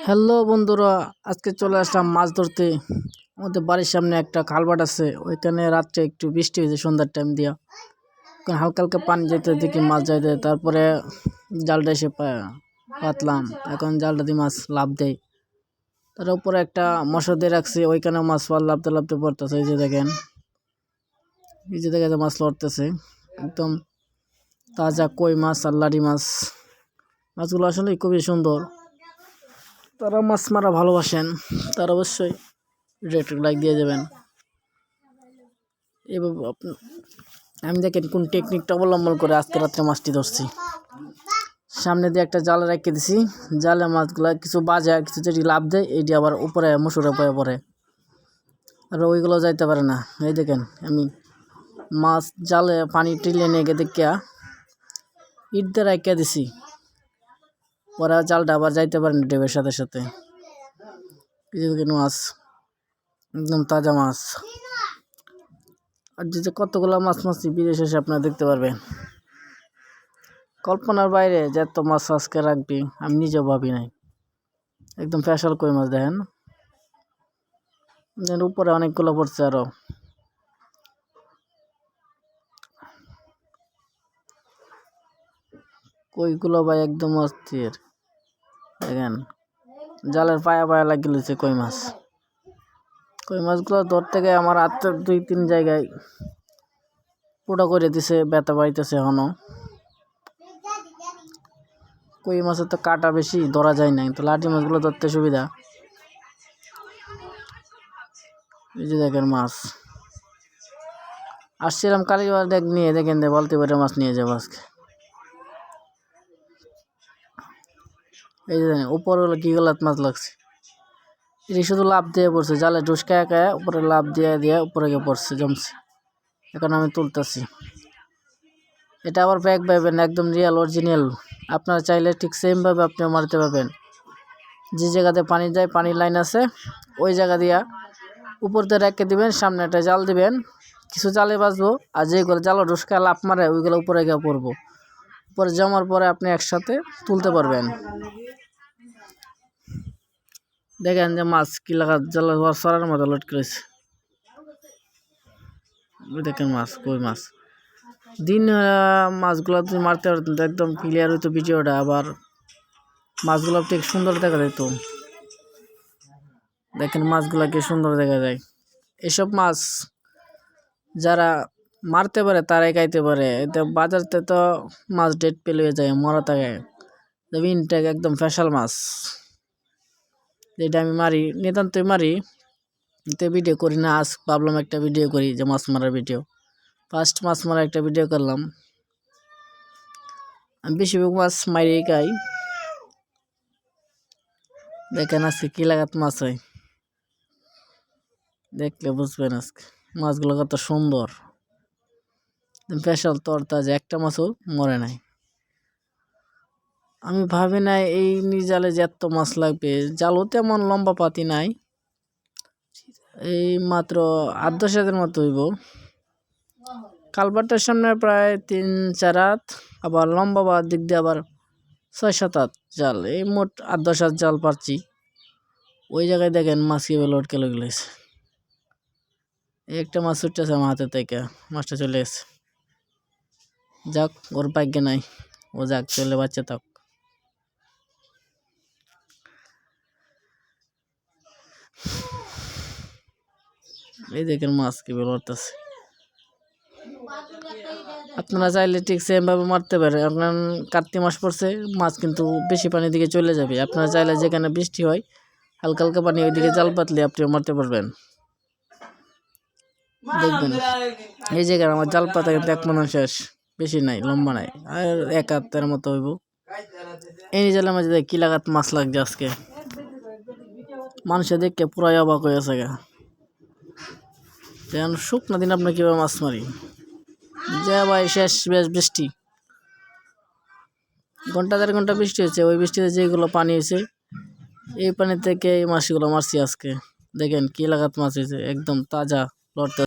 Hello বন্ধুরা, আজকে চলে আসলাম মাছ ধরতে। আমাদের বাড়ির সামনে একটা খালবাট আছে, ওইখানে রাত্রে একটু বৃষ্টি হয়েছে সন্ধ্যার টাইম দিয়া। হালকা হালকা পানি যেতে দেখি মাছ যাইতে, তারপরে জালটা এসে পাতলাম। এখন জালটা দিয়ে মাছ লাভ দেয়। তার উপরে একটা মশা দিয়ে রাখছি, ওইখানে মাছ লাভতে লাভতে পড়তেছে। এই যে দেখেন মাছ লড়তেছে, একদম তাজা কই মাছ আর লাড়ি মাছ। মাছগুলো আসলে খুবই সুন্দর। তারা মাছ মারা ভালোবাসেন, তারা অবশ্যই লাইক দিয়ে যাবেন। এভাবে আমি দেখেন কোন টেকনিকটা অবলম্বন করে আজকে রাত্রে মাছটি ধরছি। সামনে দিয়ে একটা জালে রেখে দিছি, জালে মাছগুলা কিছু বাজে আর কিছু যেটি লাভ দেয়, এটি আবার উপরে মুসুরে পয়ে পড়ে, আর ওইগুলো যাইতে পারে না। এই দেখেন আমি মাছ জালে পানি টিলে নিয়ে গিয়ে দেখিয়া ইট দিয়ে রেখে দিছি, পরে জালটা আবার যাইতে পারে না ডেবের সাথে সাথে। এই যে মাছ একদম তাজা মাছ। আর যে কতগুলো মাছ মাছছি বিদেশে এসে আপনারা দেখতে পারবেন। কল্পনার বাইরে যে এত মাছ আজকে রাখবি আমি নিজেও ভাবি নাই। একদম স্পেশাল কই মাছ দেখেন, উপরে অনেকগুলো পড়ছে। আরো কইগুলো ভাই একদম অস্থির। দেখেন জালের পায়া পায়া লাগিয়েছে কই মাছ। কই মাছগুলো ধরতে গিয়ে আমার হাতের 2-3 জায়গায় পোড়া করে দিছে, ব্যথা বাড়িতেছে এখনো। কই মাছের তো কাটা বেশি, ধরা যায় না, কিন্তু লাঠি মাছগুলো ধরতে সুবিধা। এই যে দেখেন মাছ আসছিলাম কালীবাড় ডেক নিয়ে, দেখেন বলতে পারে মাছ নিয়ে যাবো আজকে। এই যে দেখেন উপরগুলো কি গলাত মাছ লাগছে, এটি শুধু লাভ দিয়ে পড়ছে, জালে ঢুসকায় কায় উপরে লাভ দিয়ে দিয়ে উপরে গিয়ে পড়ছে, জমছে। এখন আমি তুলতেছি। এটা আবার ব্যাগ পাইবেন একদম রিয়েল অরিজিনাল। আপনারা চাইলে ঠিক সেমভাবে আপনিও মারতে পারবেন। যে জায়গাতে পানি যায়, পানির লাইন আছে, ওই জায়গা দিয়া উপর দিয়ে রেখে দিবেন, সামনে একটা জাল দিবেন, কিছু জালে বাঁচবো। আর যেগুলো জাল ঢুসকায় লাভ মারে ওইগুলো উপরে গিয়ে পড়বো। উপরে জমার পরে আপনি একসাথে তুলতে পারবেন। দেখেন যে মাছ কি লাগা জাল সরার মতো লটকে রয়েছে। দেখেন মাছ, কই মাছ। দিন মাছগুলো যদি মারতে পারতেন তো একদম ক্লিয়ার হইতো ভিডিওটা, আবার মাছগুলো ঠিক সুন্দর দেখা যেত। দেখেন মাছগুলো কি সুন্দর দেখা যায়। এসব মাছ যারা মারতে পারে তারাই খাইতে পারে। এতে বাজারতে তো মাছ ডেট পেলে হয়ে যায়, মরা থাকে। ইনটেক একদম স্পেশাল মাছ, যেটা আমি মারি নিতান্তই মারি, এতে ভিডিও করি না। আজ ভাবলাম একটা ভিডিও করি, যে মাছ মারার ভিডিও। ফার্স্ট মাছ মারা একটা ভিডিও করলাম। আমি বেশিরভাগ মাছ মারিয়ে খাই। দেখেন আজকে কি লাগাত মাছ হয়, দেখলে বুঝবেন আজকে মাছগুলো কত সুন্দর, স্পেশাল তরতাজা, একটা মাছও মরে নাই। আমি ভাবি নাই এই জালে যে এত মাছ লাগবে। জালও তেমন লম্বা পাতি নাই, এই মাত্র 8-10 হাতের মতো হইব। কালবারটার সামনে প্রায় 3-4 হাত, আবার লম্বা বা দিক দিয়ে আবার 6-7 হাত জাল, এই মোট 8-10 হাত জাল পারছি। ওই জায়গায় দেখেন মাছ কীভাবে লটকে গেছে। একটা মাছ উঠতেছে আমার হাতে থেকে, মাছটা চলে গেছে। যাক, ওর ভাগ্যে নাই, ও যাক চলে বাচ্চা থাক। এই দেখেন মাছ কীভাবে লড়তেছে। আপনারা চাইলে ঠিক সেমভাবে মারতে পারে। আপনার কার্তিক মাস পড়ছে, মাছ কিন্তু বেশি পানির দিকে চলে যাবে। আপনারা চাইলে যেখানে বৃষ্টি হয় হালকা হালকা পানি, ওইদিকে জাল পাতলে আপনিও মারতে পারবেন। দেখবেন এই জায়গায় আমার জাল পাতা কিন্তু 1 মন শেষ, বেশি নাই, লম্বা নাই, আর 1 হাতের মতো হইব। এই জালের মাঝে কি লাগাত মাছ লাগছে আজকে, মানুষে দেখে পুরাই অবাক হয়ে আছে। শুকনো দিন আপনার কীভাবে মাছ মারি, যে ভাই শেষ বেশ বৃষ্টি, ঘন্টা 1.5 ঘন্টা বৃষ্টি হয়েছে। ওই বৃষ্টিতে যেগুলো পানি হয়েছে, এই পানি থেকে এই মাছগুলো মারছি আজকে। দেখেন কি লাগাত মাছ হয়েছে, একদম তাজা লড়তে।